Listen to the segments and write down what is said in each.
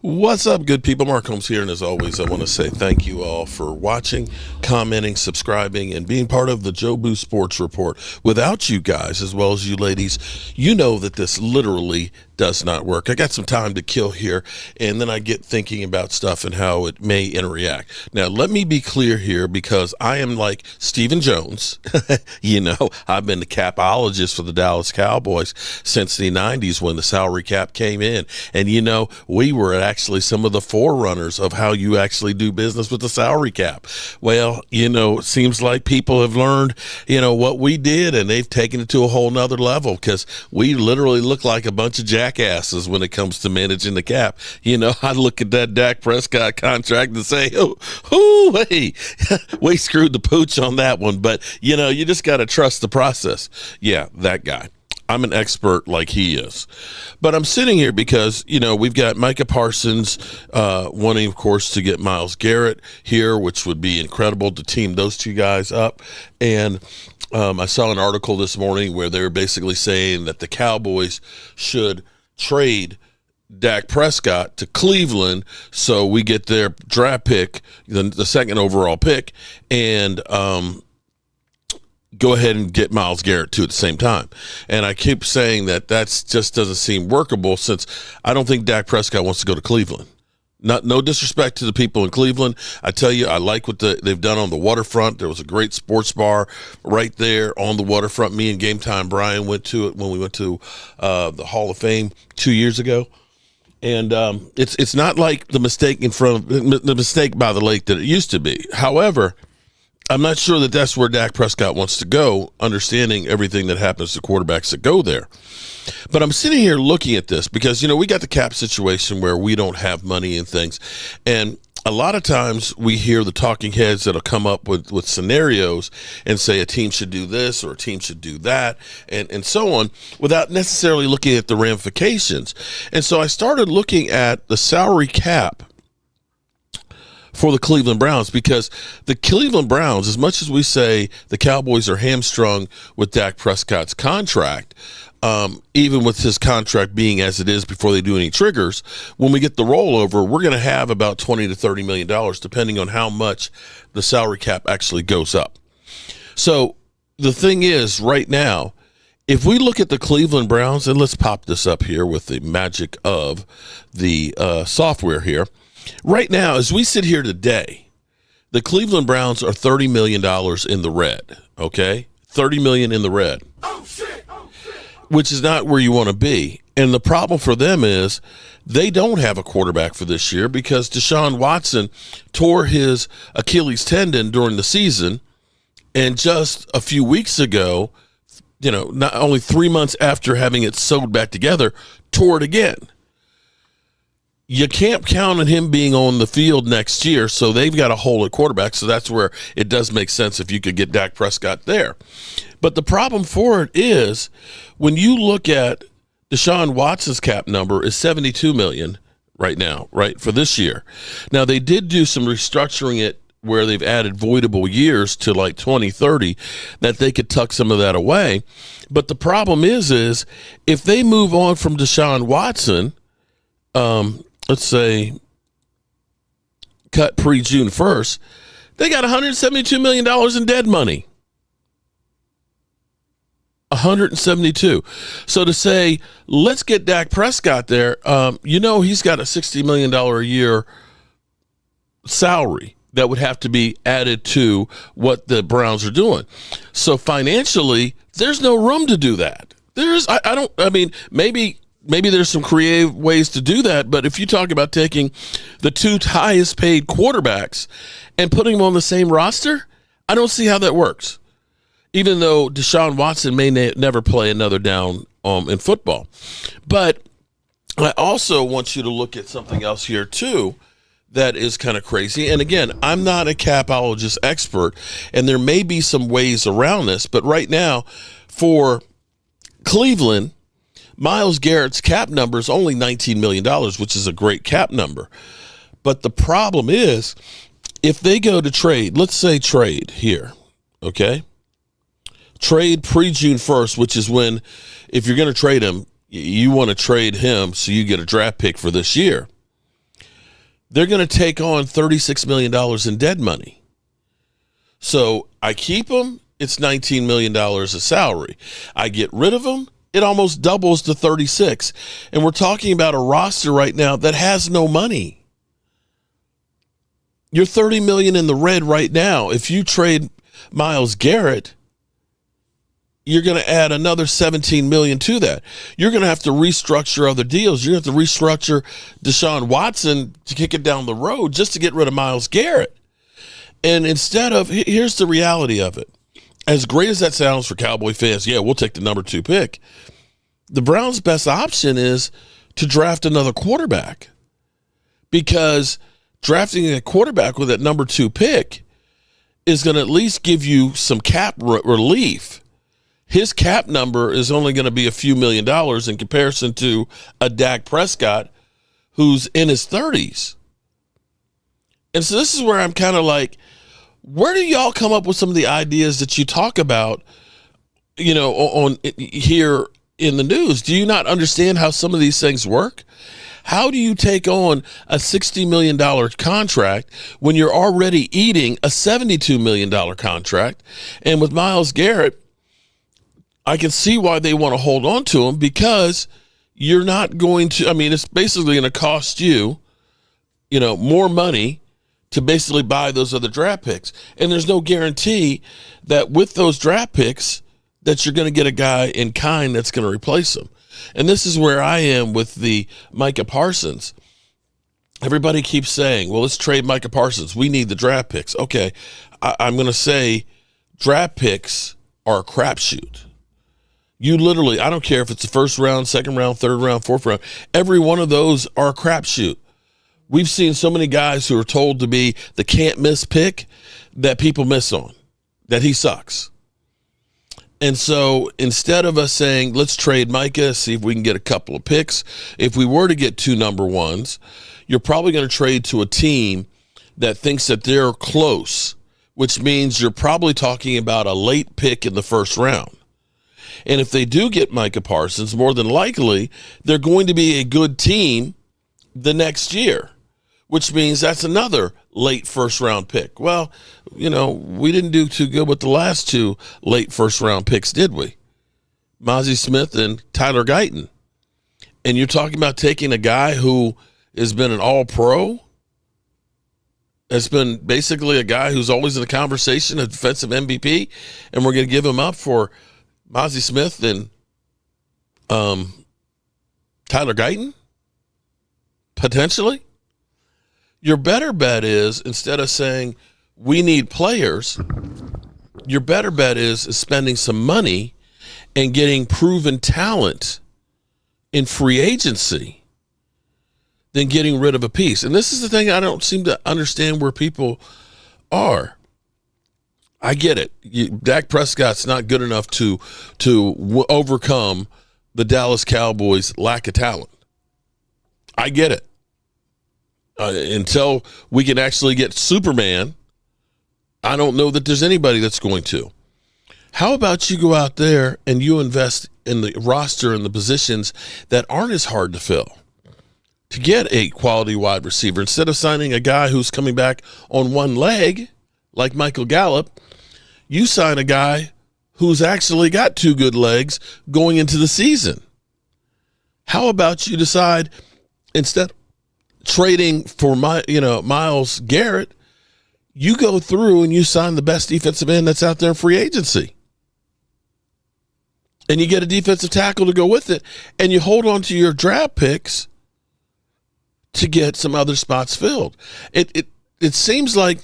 What's up, good people? Mark Holmes here, and as always, I want to say thank you all for watching, commenting, subscribing, and being part of the Joe Boo Sports Report. Without you guys, as well as you ladies, you know that this literally does not work. I got some time to kill here, and then I get thinking about stuff and how it may interact. Now, let me be clear here, because I am like Stephen Jones. I've been the capologist for the Dallas Cowboys since the 90s when the salary cap came in. And, we were actually some of the forerunners of how you actually do business with the salary cap. Well, it seems like people have learned, what we did, and they've taken it to a whole nother level, because we literally look like a bunch of jackasses when it comes to managing the cap. I look at that Dak Prescott contract and say, hey, we screwed the pooch on that one. But, you just got to trust the process. Yeah, that guy. I'm an expert like he is. But I'm sitting here because, we've got Micah Parsons wanting, of course, to get Myles Garrett here, which would be incredible to team those two guys up. And I saw an article this morning where they were basically saying that the Cowboys should trade Dak Prescott to Cleveland so we get their draft pick, the second overall pick, and go ahead and get Myles Garrett too at the same time. And I keep saying that just doesn't seem workable, since I don't think Dak Prescott wants to go to Cleveland. No disrespect to the people in Cleveland. I tell you, I like what they've done on the waterfront. There was a great sports bar right there on the waterfront. Me and Game Time Brian went to it when we went to the Hall of Fame 2 years ago. And it's not like the mistake by the lake that it used to be. However, I'm not sure that that's where Dak Prescott wants to go, understanding everything that happens to quarterbacks that go there. But I'm sitting here looking at this because, we got the cap situation where we don't have money and things. And a lot of times we hear the talking heads that'll come up with scenarios and say a team should do this or a team should do that and so on, without necessarily looking at the ramifications. And so I started looking at the salary cap for the Cleveland Browns, because the Cleveland Browns, as much as we say the Cowboys are hamstrung with Dak Prescott's contract, even with his contract being as it is before they do any triggers, when we get the rollover, we're going to have about $20 to $30 million, depending on how much the salary cap actually goes up. So the thing is, right now, if we look at the Cleveland Browns, and let's pop this up here with the magic of the software here. Right now, as we sit here today, the Cleveland Browns are $30 million in the red, okay? $30 million in the red, which is not where you want to be. And the problem for them is they don't have a quarterback for this year, because Deshaun Watson tore his Achilles tendon during the season, and just a few weeks ago, not only 3 months after having it sewed back together, tore it again. You can't count on him being on the field next year, so they've got a hole at quarterback. So that's where it does make sense if you could get Dak Prescott there. But the problem for it is, when you look at Deshaun Watson's cap number is $72 million right now, right, for this year. Now, they did do some restructuring it where they've added voidable years to like 2030, that they could tuck some of that away. But the problem is if they move on from Deshaun Watson, let's say cut pre-June 1st, they got $172 million in dead money. 172. So to say, let's get Dak Prescott there, he's got a $60 million a year salary that would have to be added to what the Browns are doing. So financially, there's no room to do that. Maybe there's some creative ways to do that, but if you talk about taking the two highest paid quarterbacks and putting them on the same roster, I don't see how that works, even though Deshaun Watson may never play another down in football. But I also want you to look at something else here too that is kind of crazy. And again, I'm not a capologist expert, and there may be some ways around this, but right now for Cleveland, Myles Garrett's cap number is only $19 million, which is a great cap number. But the problem is, if they go to trade, let's say trade here, okay? Trade pre-June 1st, which is when, if you're going to trade him, you want to trade him so you get a draft pick for this year. they're going to take on $36 million in dead money. So I keep them, it's $19 million of salary. I get rid of them, it almost doubles to 36. And we're talking about a roster right now that has no money. You're $30 million in the red right now. If you trade Myles Garrett, you're going to add another $17 million to that. You're going to have to restructure other deals. You're going to have to restructure Deshaun Watson to kick it down the road just to get rid of Myles Garrett. And instead of, here's the reality of it. As great as that sounds for Cowboy fans, yeah, we'll take the number 2 pick. The Browns' best option is to draft another quarterback, because drafting a quarterback with that number 2 pick is going to at least give you some cap relief. His cap number is only going to be a few $1 million in comparison to a Dak Prescott who's in his 30s. And so this is where I'm kind of like, where do y'all come up with some of the ideas that you talk about, on here in the news? Do you not understand how some of these things work? How do you take on a $60 million contract when you're already eating a $72 million contract? And with Myles Garrett, I can see why they want to hold on to him, because you're not going to, it's basically going to cost you, more money to basically buy those other draft picks. And there's no guarantee that with those draft picks that you're going to get a guy in kind that's going to replace him. And this is where I am with the Micah Parsons. Everybody keeps saying, well, let's trade Micah Parsons. We need the draft picks. Okay, I'm going to say draft picks are a crapshoot. You literally, I don't care if it's the first round, second round, third round, fourth round, every one of those are a crapshoot. We've seen so many guys who are told to be the can't miss pick that people miss on, that he sucks. And so instead of us saying, let's trade Micah, see if we can get a couple of picks, if we were to get 2 number 1s, you're probably going to trade to a team that thinks that they're close, which means you're probably talking about a late pick in the first round. And if they do get Micah Parsons, more than likely, they're going to be a good team the next year, which means that's another late first round pick. Well, we didn't do too good with the last 2 late first round picks, did we? Mozzie Smith and Tyler Guyton. And you're talking about taking a guy who has been an all-pro, has been basically a guy who's always in the conversation of defensive MVP, and we're going to give him up for Mozzie Smith and Tyler Guyton, potentially. Your better bet is, instead of saying we need players, your better bet is spending some money and getting proven talent in free agency than getting rid of a piece. And this is the thing I don't seem to understand where people are. I get it. Dak Prescott's not good enough to overcome the Dallas Cowboys' lack of talent. I get it. Until we can actually get Superman, I don't know that there's anybody that's going to. How about you go out there and you invest in the roster and the positions that aren't as hard to fill to get a quality wide receiver, instead of signing a guy who's coming back on one leg like Michael Gallup? You sign a guy who's actually got 2 good legs going into the season. How about you decide, instead of trading for Myles Garrett, you go through and you sign the best defensive end that's out there in free agency, and you get a defensive tackle to go with it, and you hold on to your draft picks to get some other spots filled. It seems like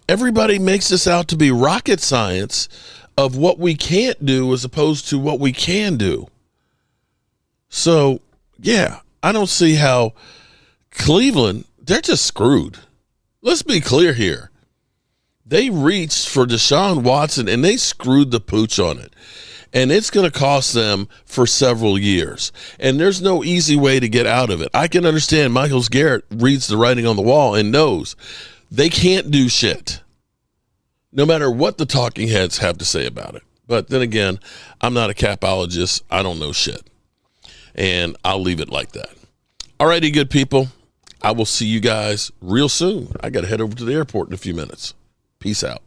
everybody makes this out to be rocket science of what we can't do as opposed to what we can do. So, yeah, I don't see how Cleveland, they're just screwed. Let's be clear here. They reached for Deshaun Watson and they screwed the pooch on it. And it's going to cost them for several years. And there's no easy way to get out of it. I can understand Myles Garrett reads the writing on the wall and knows they can't do shit, no matter what the talking heads have to say about it. But then again, I'm not a capologist. I don't know shit. And I'll leave it like that. All righty, good people. I will see you guys real soon. I got to head over to the airport in a few minutes. Peace out.